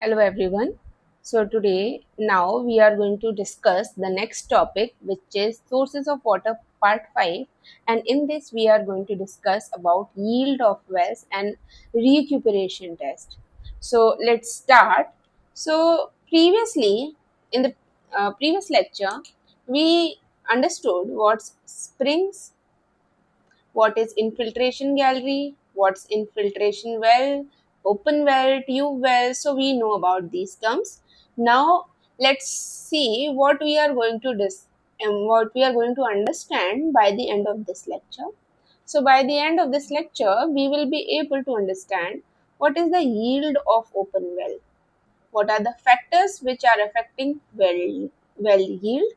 Hello everyone. So today now we are going to discuss the next topic which is sources of water part 5, and in this we are going to discuss about yield of wells and recuperation test. So let's start. So previously in the previous lecture we understood what's springs, what is infiltration gallery, what's infiltration well, open well, tube well. So we know about these terms. Now let's see what we are going to what we are going to understand by the end of this lecture. So by the end of this lecture, we will be able to understand what is the yield of open well, what are the factors which are affecting well yield,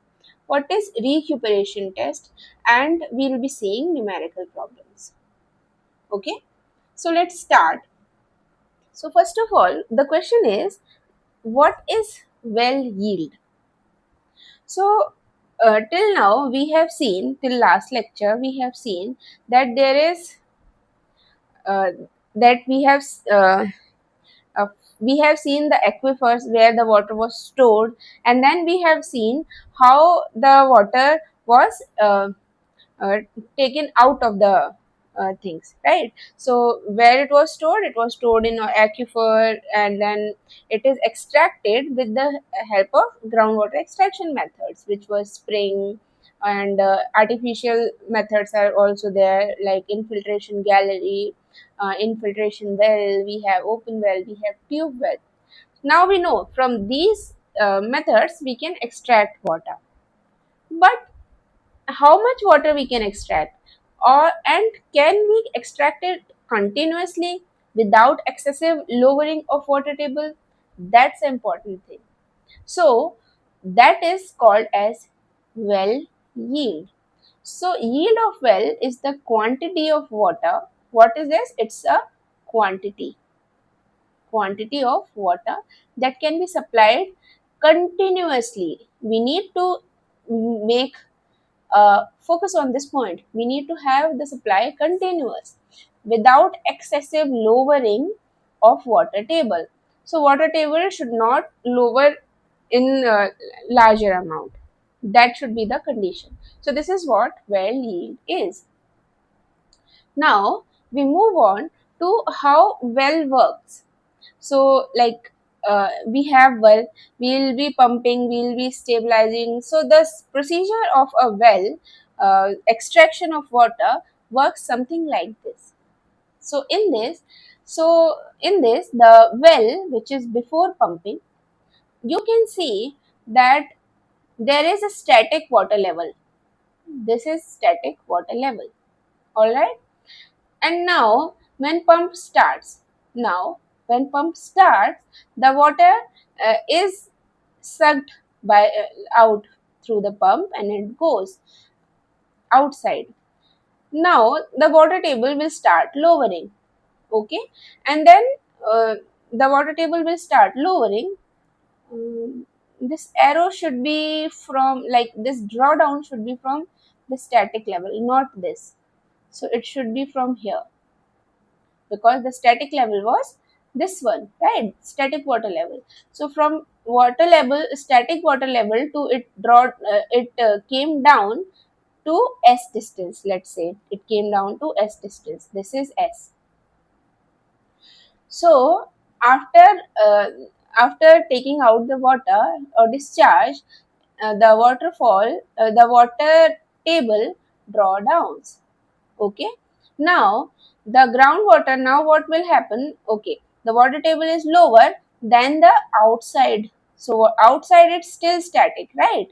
what is recuperation test, and we'll be seeing numerical problems. Okay, so let's start. So first of all, the question is, what is well yield? So till now we have seen, till last lecture we have seen that there is uh, that uh, we have seen the aquifers where the water was stored, and then we have seen how the water was uh, taken out of the things, right? So where it was stored in an aquifer, and then it is extracted with the help of groundwater extraction methods, which was spring, and artificial methods are also there, like infiltration gallery, infiltration well, we have open well, we have tube well. Now we know from these methods we can extract water, but how much water we can extract, or and can we extract it continuously without excessive lowering of water table? That's the important thing. So that is called as well yield. So yield of well is the quantity of water. What is this? It's a quantity of water that can be supplied continuously. We need to make focus on this point. We need to have the supply continuous without excessive lowering of water table. So water table should not lower in larger amount. That should be the condition. So this is what well yield is. Now we move on to how well works. So like we have well, we'll be pumping, we'll be stabilizing. So the procedure of a well, extraction of water, works something like this. So in this the well which is before pumping, you can see that there is a static water level. This is static water level. All right. And now when pump starts, the water is sucked by out through the pump, and it goes outside. Now the water table will start lowering. Okay, and then uh, the water table will start lowering. This arrow should be from, like, this drawdown should be from the static level, not this. So it should be from here, because the static level was this one, right? Static water level. So from water level, static water level, to it came down to s distance. Let's say it came down to s distance. This is s. So after uh, after taking out the water or discharge, the water table draw downs. Okay, now the groundwater, now what will happen? Okay, the water table is lower than the outside. So outside it's still static, right?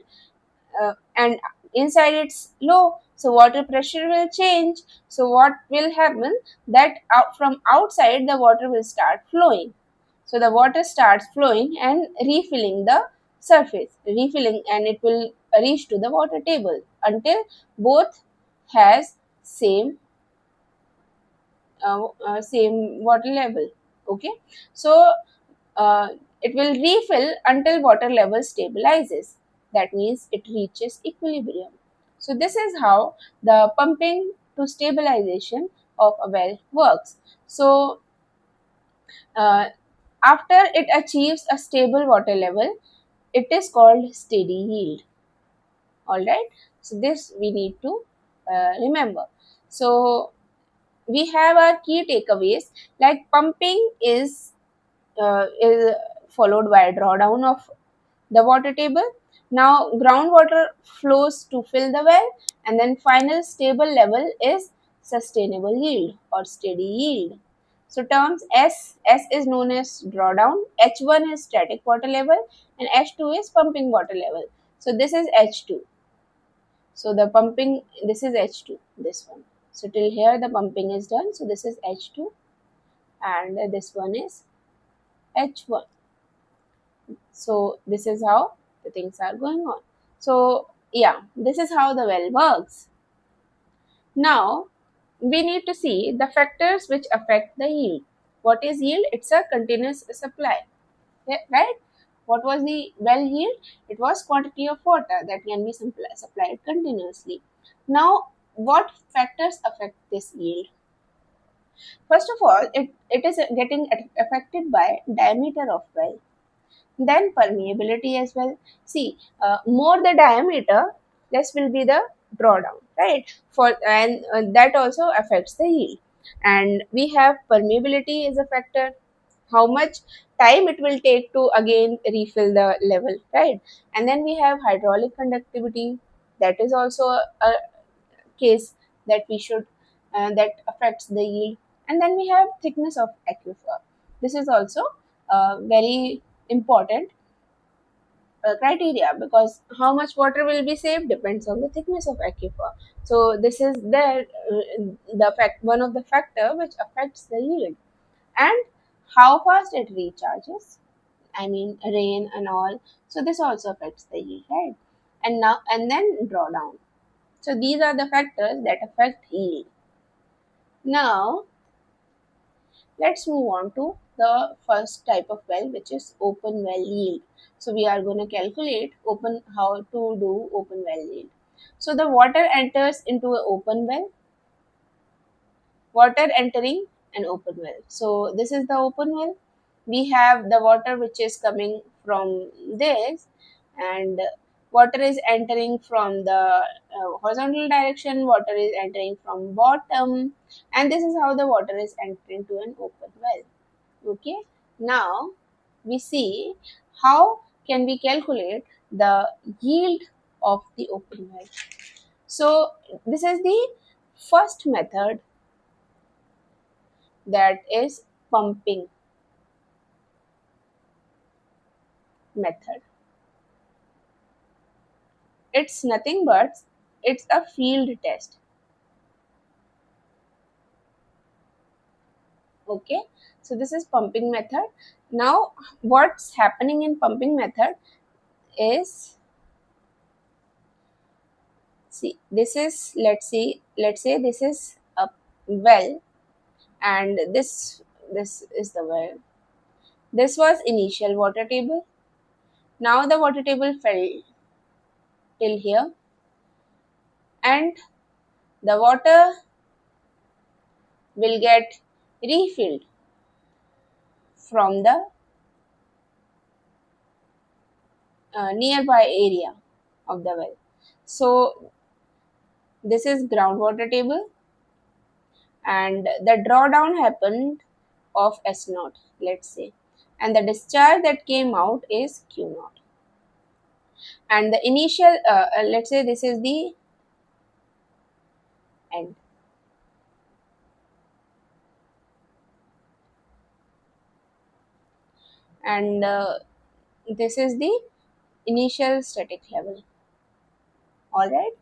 And inside it's low, so water pressure will change. So what will happen, that from outside the water will start flowing. So the water starts flowing and refilling the surface, refilling, and it will reach to the water table until both has same water level. Okay, so uh, it will refill until water level stabilizes. That means it reaches equilibrium. So this is how the pumping to stabilization of a well works. So uh, After it achieves a stable water level, it is called steady yield. All right. So this we need to remember. So we have our key takeaways, like pumping is followed by a drawdown of the water table. Now groundwater flows to fill the well, and then final stable level is sustainable yield or steady yield. So terms S is known as drawdown, H1 is static water level, and H2 is pumping water level. So this is H2. So the pumping, this is H2, this one. So till here the pumping is done. So this is H2 and this one is H1. So this is how the things are going on. So yeah, this is how the well works. Now we need to see the factors which affect the yield. What is yield? It's a continuous supply, right? What was the well yield? It was quantity of water that can be supplied continuously. Now, what factors affect this yield? First of all, it is getting affected by diameter of well, then permeability as well. See, more the diameter, less will be the drawdown, right? For and that also affects the yield. And we have permeability as a factor, how much time it will take to again refill the level, right? And then we have hydraulic conductivity, that is also a case that we should that affects the yield. And then we have thickness of aquifer. This is also very important criteria, because how much water will be saved depends on the thickness of aquifer. So this is the fact, one of the factor which affects the yield. And how fast it recharges, I mean rain and all, so this also affects the yield, right? And then drawdown. So these are the factors that affect yield. Now let's move on to the first type of well, which is open well yield. So we are going to calculate how to do open well yield. So the water enters into an open well, water entering an open well. So this is the open well. We have the water which is coming from this, and water is entering from the horizontal direction, water is entering from bottom, and this is how the water is entering to an open well. Okay. Now we see how can we calculate the yield of the open well. So this is the first method, that is pumping method. It's nothing but it's a field test. Okay. So this is pumping method. Now what's happening in pumping method is, see, this is, let's say this is a well, and this is the well. This was initial water table. Now the water table fell till here, and the water will get refilled from the nearby area of the well. So this is groundwater table, and the drawdown happened of S naught, let's say, and the discharge that came out is Q naught. And the initial, let's say this is the end. And this is the initial static level. All right,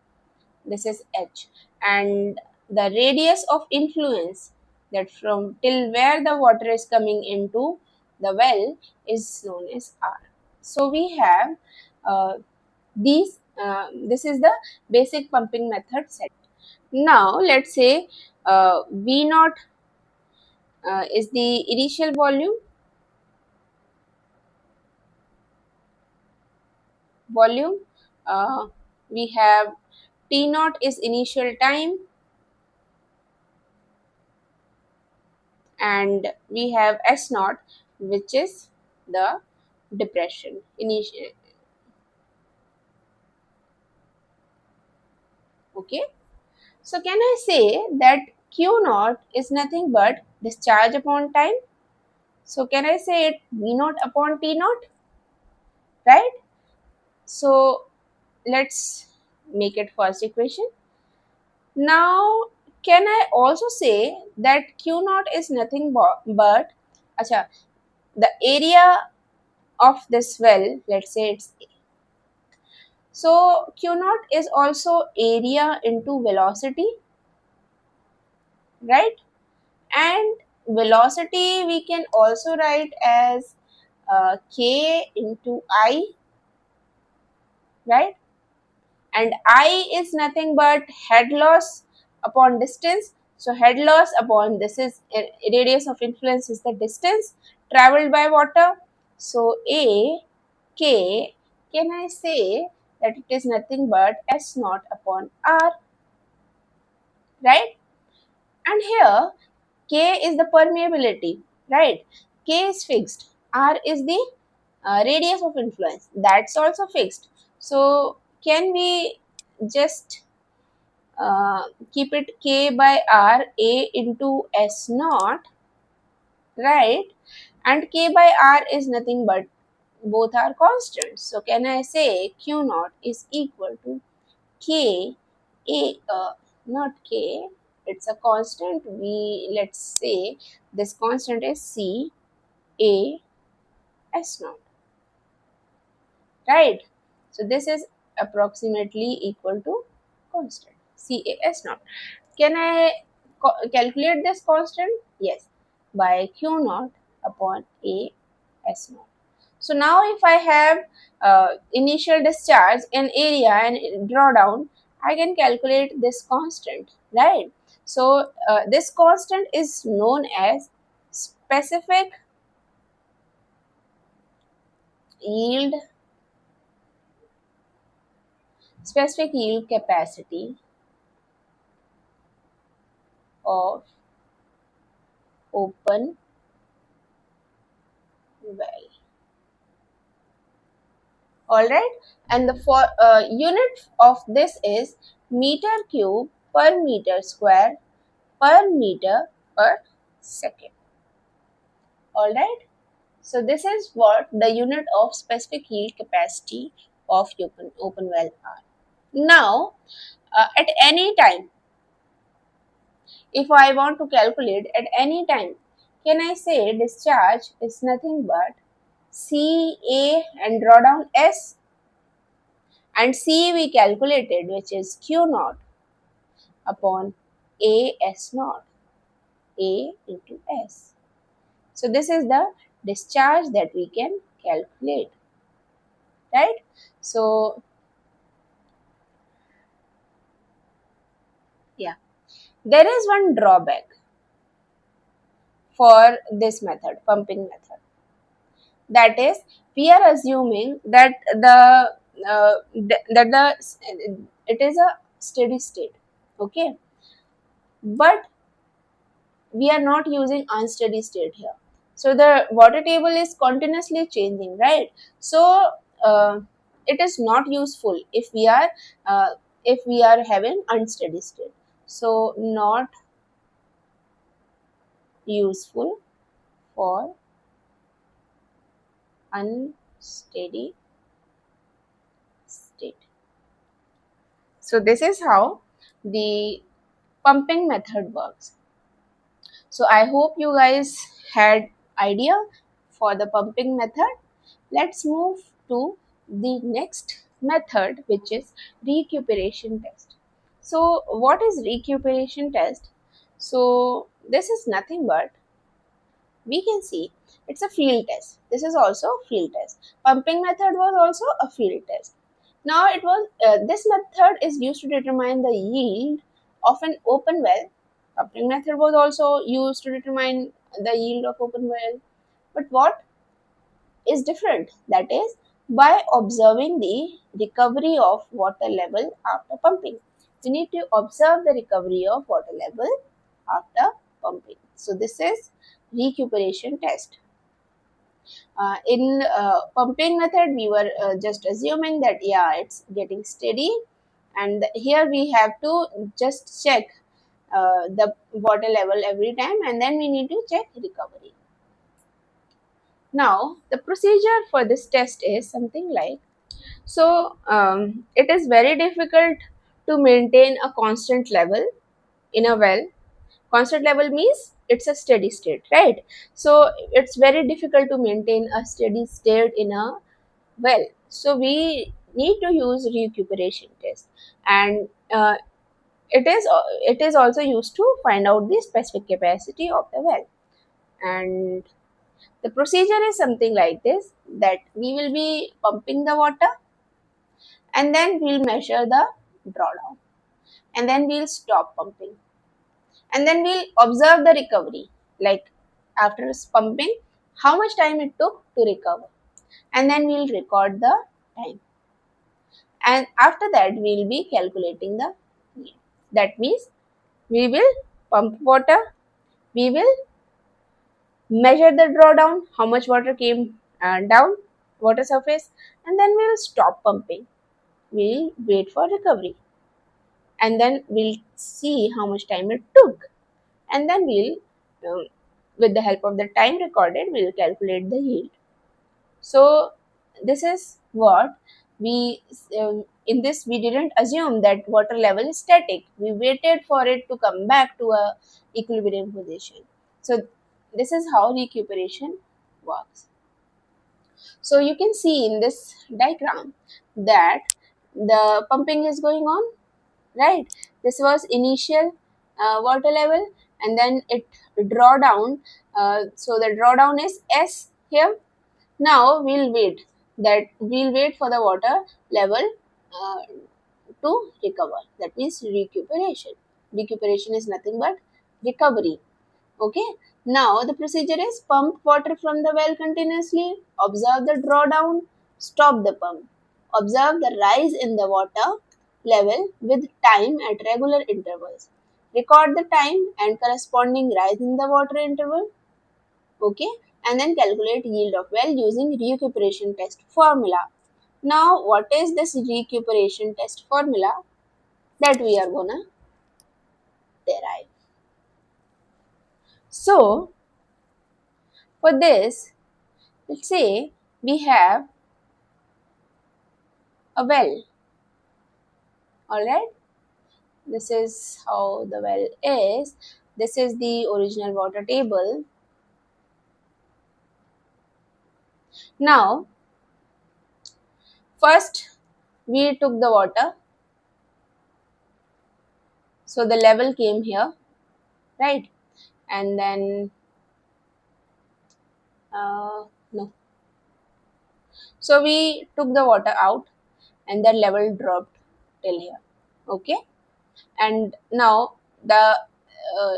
this is H, and the radius of influence, that from till where the water is coming into the well, is known as R. So we have this is the basic pumping method set. Now let's say V naught is the initial volume. uh, we have T naught is initial time, and we have S naught, which is the depression. Okay. So can I say that Q naught is nothing but discharge upon time? So can I say it V naught upon T naught? Right? So let's make it first equation. Now can I also say that Q naught is nothing but acha, the area of this well, let's say it's A. So Q naught is also area into velocity, right? And velocity we can also write as k into I, right? And I is nothing but head loss upon distance. So head loss upon this is radius of influence is the distance traveled by water. So A K, can I say that it is nothing but S naught upon R, right? And here K is the permeability, right? K is fixed. R is the radius of influence. That's also fixed. So can we just keep it K by R, A into S naught, right? And K by R is nothing but both are constants. So can I say Q naught is equal to K, A, not K, it's a constant. Let's say this constant is C, A, S naught, right? So this is approximately equal to constant C, A, S naught. Can I calculate this constant? Yes, by Q naught upon A, S naught. So now if I have initial discharge and area and drawdown, I can calculate this constant, right? So this constant is known as specific yield, specific yield capacity of open well. All right, and the unit of this is meter cube per meter square per meter per second. All right. So this is what the unit of specific yield capacity of open well are. Now, at any time, if I want to calculate at any time, can I say discharge is nothing but C, A and draw down S, and C we calculated, which is Q naught upon A S naught, A into S. So this is the discharge that we can calculate, right? So yeah, there is one drawback for this method, pumping method. That is, we are assuming that it is a steady state, okay? But we are not using unsteady state here. So the water table is continuously changing, right? So it is not useful uh, if we are having unsteady state. So not useful for unsteady state. So this is how the pumping method works. So I hope you guys had idea for the pumping method. Let's move to the next method, which is recuperation test. So what is recuperation test? So this is nothing but, we can see, it's a field test. This is also a field test. Pumping method was also a field test. Now it was this method is used to determine the yield of an open well. Pumping method was also used to determine the yield of open well. But what is different? That is by observing the recovery of water level after pumping. We need to observe the recovery of water level after pumping. So this is recuperation test. In pumping method, we were just assuming that yeah, it's getting steady, and here we have to just check the water level every time, and then we need to check recovery. Now, the procedure for this test is something like so. It is very difficult to maintain a constant level in a well. Constant level means it's a steady state, right? So it's very difficult to maintain a steady state in a well. So we need to use recuperation test, and it is also used to find out the specific capacity of the well. And the procedure is something like this, that we will be pumping the water, and then we'll measure the drawdown, and then we'll stop pumping, and then we'll observe the recovery, like after pumping how much time it took to recover, and then we'll record the time, and after that we'll be calculating the yield. That means we will pump water, we will measure the drawdown, how much water came down water surface, and then we'll stop pumping, we'll wait for recovery, and then we'll see how much time it took, and then we'll with the help of the time recorded, we'll calculate the yield. So this is what we in this we didn't assume that water level is static. We waited for it to come back to a equilibrium position. So this is how recuperation works. So you can see in this diagram that the pumping is going on, right? This was initial water level, and then it draw down. So the drawdown is S here. Now we'll wait for the water level uh, to recover. That means recuperation. Recuperation is nothing but recovery. Okay. Now the procedure is pump water from the well continuously, observe the drawdown, stop the pump, observe the rise in the water level with time at regular intervals, record the time and corresponding rise in the water interval. Okay, and then calculate yield of well using recuperation test formula. Now, what is this recuperation test formula that we are gonna derive? So, for this, let's say we have a well. All right, this is how the well is. This is the original water table. Now, first we took the water, so the level came here, right? And then no, so we took the water out, and the level dropped till here. Okay, and now the uh,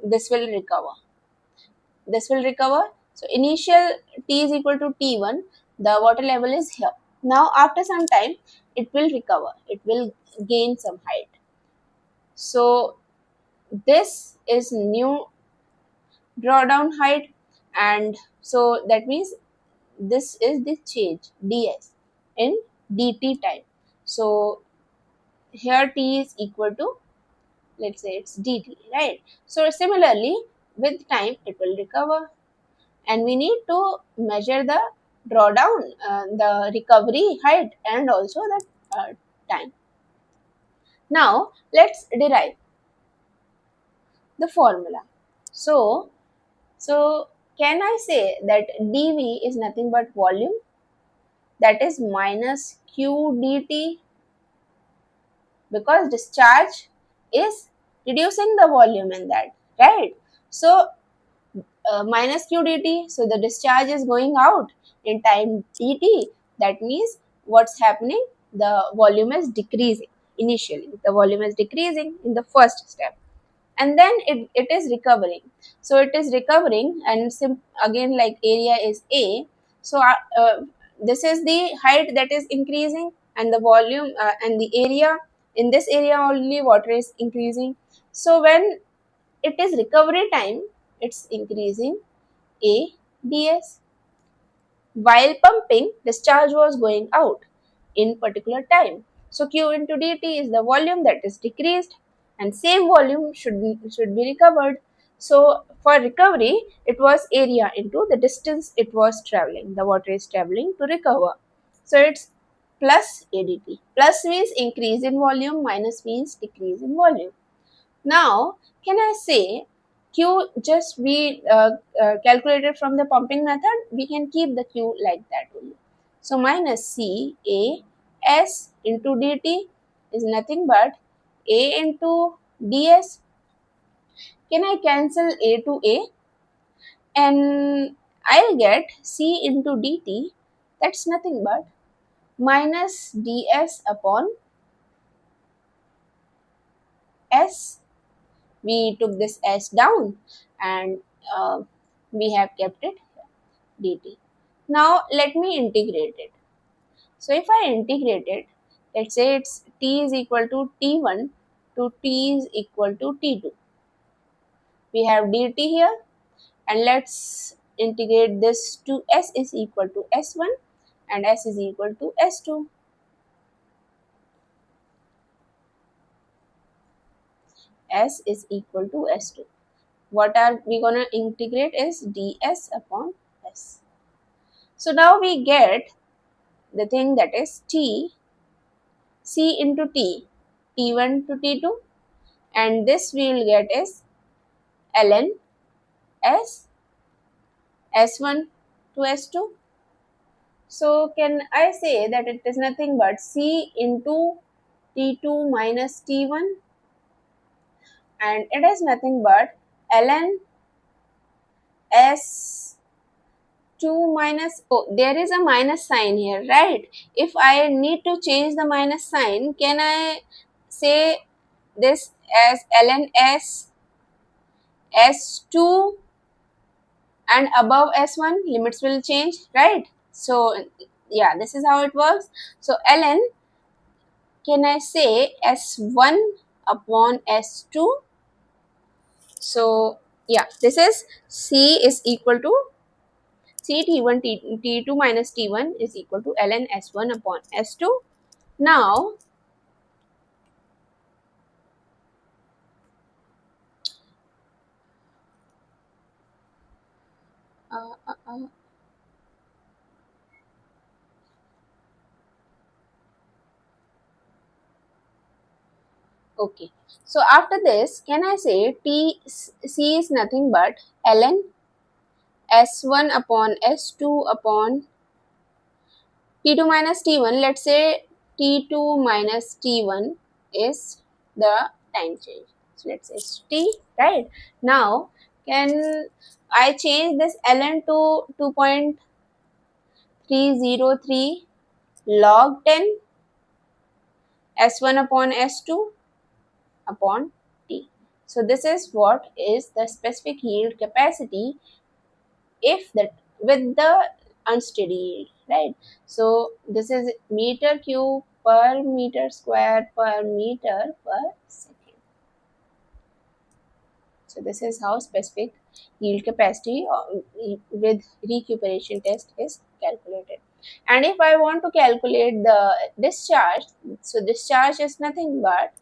this will recover. This will recover. So initial t is equal to t1. The water level is here. Now after some time, it will recover. It will gain some height. So this is new drawdown height, and so that means this is the change ds in dt time. So here t is equal to, let's say it's dt, right? So similarly with time it will recover, and we need to measure the drawdown, the recovery height, and also the time. Now let's derive the formula. So can I say that dv is nothing but volume, that is minus q dt, because discharge is reducing the volume in that, right? So minus q dt, so the discharge is going out in time dt. That means what's happening, the volume is decreasing. Initially the volume is decreasing in the first step, and then it is recovering. So it is recovering, and again, like area is a, so this is the height that is increasing, and the volume and the area, in this area only water is increasing. So when it is recovery time, it's increasing a ds. While pumping, discharge was going out in particular time. So Q into dt is the volume that is decreased, and same volume should be recovered. So for recovery, it was area into the distance it was traveling. The water is traveling to recover. So it's plus ADT. Plus means increase in volume, minus means decrease in volume. Now, can I say Q just be calculated from the pumping method? We can keep the Q like that only. So, minus C A S into dt is nothing but A into ds. Can I cancel A to A? And I'll get C into dt. That's nothing but minus ds upon S. We took this S down, and we have kept it dt. Now let me integrate it. So if I integrate it, let's say it's t is equal to t1 to t is equal to t2. We have dt here, and let's integrate this to s is equal to s1 and s is equal to s2. S is equal to s2. What are we gonna integrate is ds upon s. So now we get the thing that is t c into t, t1 to t2, and this we will get is ln s s1 to s2. So can I say that it is nothing but c into t2 minus t1, and it is nothing but ln s2 minus, oh, there is a minus sign here, right? If I need to change the minus sign, can I say this as ln s2 and above s1? Limits will change, right? So yeah, this is how it works. So ln, can I say s1 upon s2? So yeah, this is c is equal to c t1 t2 minus t1 is equal to ln s1 upon s2. Now uh, uh, uh, okay, so after this, can I say t c is nothing but ln s1 upon s2 upon t2 minus t1. Let's say t2 minus t1 is the time change. So let's say t, right? Now, can I change this ln to 2.303 log 10 s1 upon s2 upon t? So this is what is the specific yield capacity if that with the unsteady yield, right? So this is meter cube per meter square per meter per second. So this is how specific yield capacity with recuperation test is calculated. And if I want to calculate the discharge, so discharge is nothing but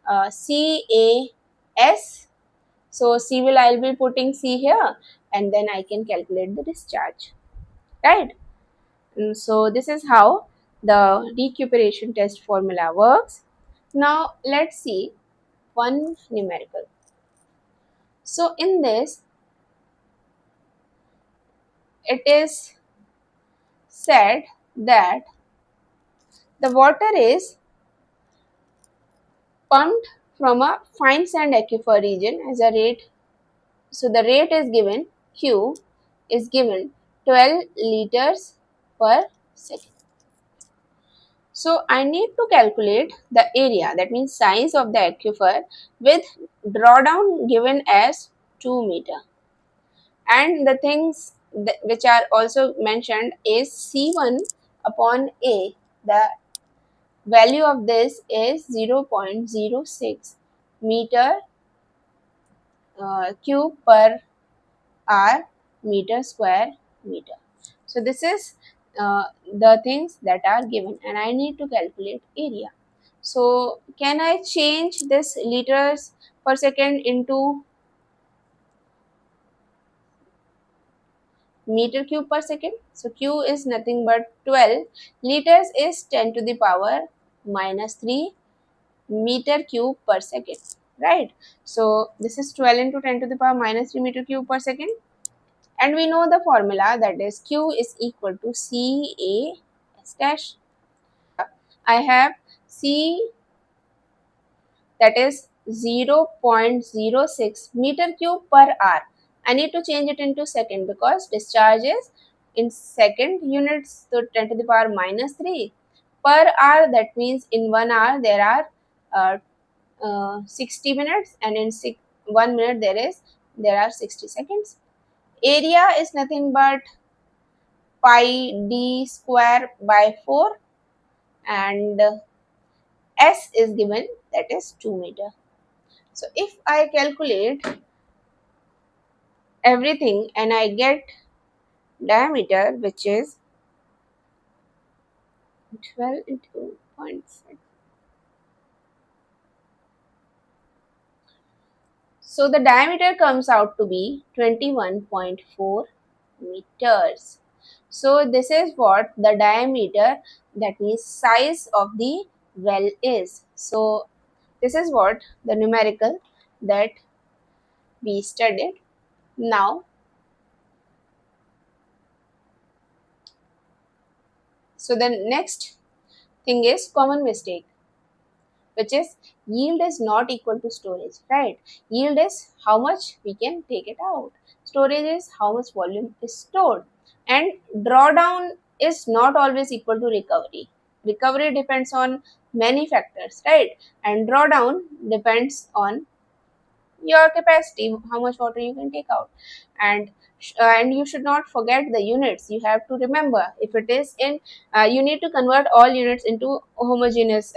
CAS. So C will, I'll be putting C here, and then I can calculate the discharge, right? So this is how the recuperation test formula works. Now let's see one numerical. So in this, it is said that the water is pumped from a fine sand aquifer region as a rate. So the rate is given, Q is given 12 liters per second. So I need to calculate the area, that means size of the aquifer, with drawdown given as 2 meter. And the things which are also mentioned is C1 upon A. The value of this is 0.06 meter cube per hour meter square meter. So this is the things that are given, and I need to calculate area. So can I change this liters per second into meter cube per second? So Q is nothing but 12. Liters is 10 to the power minus 3 meter cube per second, right? So this is 12 into 10 to the power minus 3 meter cube per second. And we know the formula, that is Q is equal to CA S dash. I have C, that is 0.06 meter cube per hour. I need to change it into second because discharge is in second units, so 10 to the power minus 3 per hour. That means in 1 hour there are 60 minutes, and in 1 minute there are 60 seconds. Area is nothing but pi d square by 4, and S is given, that is 2 meter. So if I calculate everything and I get diameter, which is 12 into 0.6. So the diameter comes out to be 21.4 meters. So this is what the diameter, that means size of the well is. So this is what the numerical that we studied. Now, so the next thing is common mistake, which is yield is not equal to storage, right? Yield is how much we can take it out. Storage is how much volume is stored. And drawdown is not always equal to recovery. Recovery depends on many factors, right? And drawdown depends on your capacity, how much water you can take out. And you should not forget the units. You have to remember, if it is in you need to convert all units into homogeneous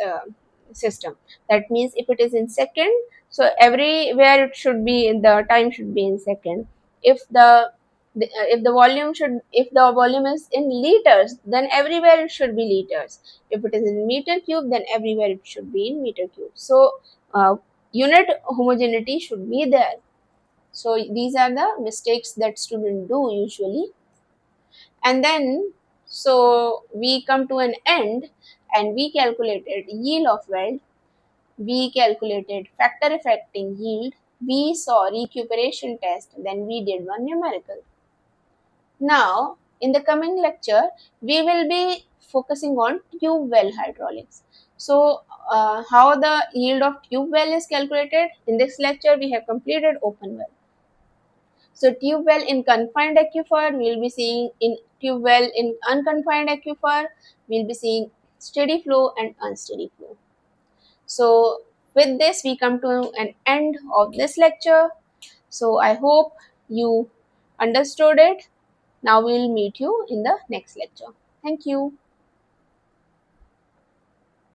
system. That means if it is in second, so everywhere it should be in the time should be in second. If the volume should if the volume is in liters, then everywhere it should be liters. If it is in meter cube, then everywhere it should be in meter cube. So unit homogeneity should be there. So these are the mistakes that students do usually. And then, so we come to an end, and we calculated yield of weld, we calculated factor affecting yield, we saw recuperation test, then we did one numerical. Now, in the coming lecture, we will be focusing on tube well hydraulics. So, how the yield of tube well is calculated? In this lecture, we have completed open well. So, tube well in confined aquifer, we will be seeing in tube well in unconfined aquifer, we will be seeing steady flow and unsteady flow. So, with this, we come to an end of this lecture. So, I hope you understood it. Now we will meet you in the next lecture. Thank you.